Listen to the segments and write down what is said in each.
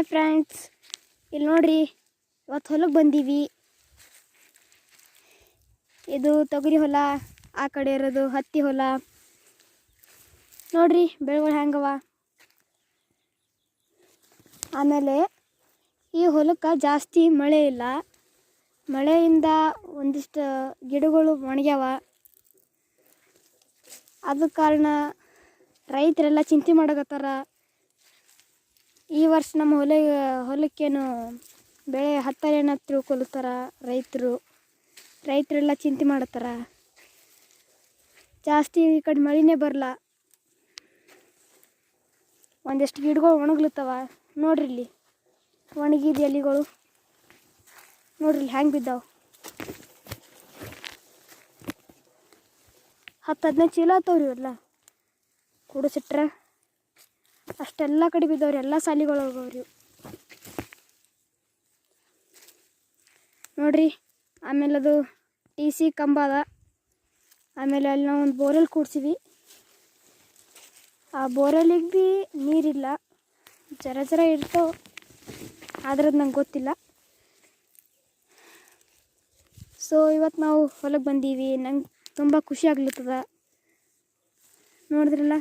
Hi friends, ಇಲ್ಲಿ ನೋಡ್ರಿ, ಇವತ್ತು ಹೊಲಕ್ಕೆ ಬಂದೀವಿ. ಇದು ತೊಗರಿ ಹೊಲ, ಆ ಕಡೆ ಇರೋದು ಹತ್ತಿ ಹೊಲ. ನೋಡ್ರಿ ಬೆಳೆಗಳು ಹೆಂಗವ. ಆಮೇಲೆ ಈ ಹೊಲಕ್ಕೆ ಜಾಸ್ತಿ ಮಳೆ ಇಲ್ಲ. ಮಳೆಯಿಂದ ಒಂದಿಷ್ಟು ಗಿಡಗಳು ಒಣಗ್ಯಾವ. ಅದ ಕಾರಣ ರೈತರೆಲ್ಲ ಚಿಂತೆ ಮಾಡಕತ್ತಾರ. ಈ ವರ್ಷ ನಮ್ಮ ಹೊಲಕ್ಕೇನು ಬೆಳೆ ಹತ್ತಲೇನ ತಿಳ್ಕೊಳ್ತಾರ ರೈತರೆಲ್ಲ ಚಿಂತೆ ಮಾಡತ್ತಾರ. ಜಾಸ್ತಿ ಈ ಕಡೆ ಮಳೆನೇ ಬರಲ್ಲ. ಒಂದಿಷ್ಟು ಗಿಡಗಳು ಒಣಗ್ಲತ್ತವ. ನೋಡ್ರಿ ಇಲ್ಲಿ ಒಣಗಿದ ಎಲೆಗಳು ನೋಡ್ರಿ ಹೆಂಗೆ ಬಿದ್ದಾವೆ. 10-15 ಚೀಲ ಆತವ್ರಿ ಇವೆಲ್ಲ ಕುಡಿಸಿಟ್ರೆ. ಅಷ್ಟೆಲ್ಲ ಕಡೆ ಬಿದ್ದವ್ರಿ, ಎಲ್ಲ ಸಾಲಿಗಳು ಹೋಗವ್ರಿ ನೋಡ್ರಿ. ಆಮೇಲೆ ಅದು TC ಕಂಬ ಅದ. ಆಮೇಲೆ ಅಲ್ಲಿ ನಾವು ಒಂದು ಬೋರೆಲ್ ಕೂಡ್ಸಿವಿ. ಆ ಬೋರೆಲಿಗೆ ಭೀ ನೀರಿಲ್ಲ, ಜರ ಇರ್ತಾವ, ಆದ್ರದ್ದು ನಂಗೆ ಗೊತ್ತಿಲ್ಲ. ಸೊ ಇವತ್ತು ನಾವು ಹೊಲಕ್ಕೆ ಬಂದೀವಿ. ನಂಗೆ ತುಂಬ ಖುಷಿ ಆಗ್ಲತ್ತದ, ನೋಡಿದ್ರಲ್ಲ.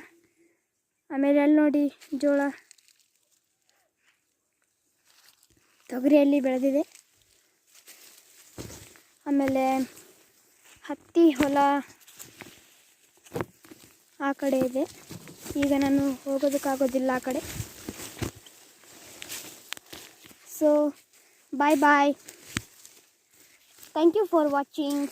ಆಮೇಲೆ ಅಲ್ಲಿ ನೋಡಿ ಜೋಳ, ತೊಗರಿಯಲ್ಲಿ ಬೆಳೆದಿದೆ. ಆಮೇಲೆ ಹತ್ತಿ ಹೊಲ ಆ ಕಡೆ ಇದೆ. ಈಗ ನಾನು ಹೋಗೋದಕ್ಕಾಗೋದಿಲ್ಲ ಆ ಕಡೆ. So bye. Thank you for watching.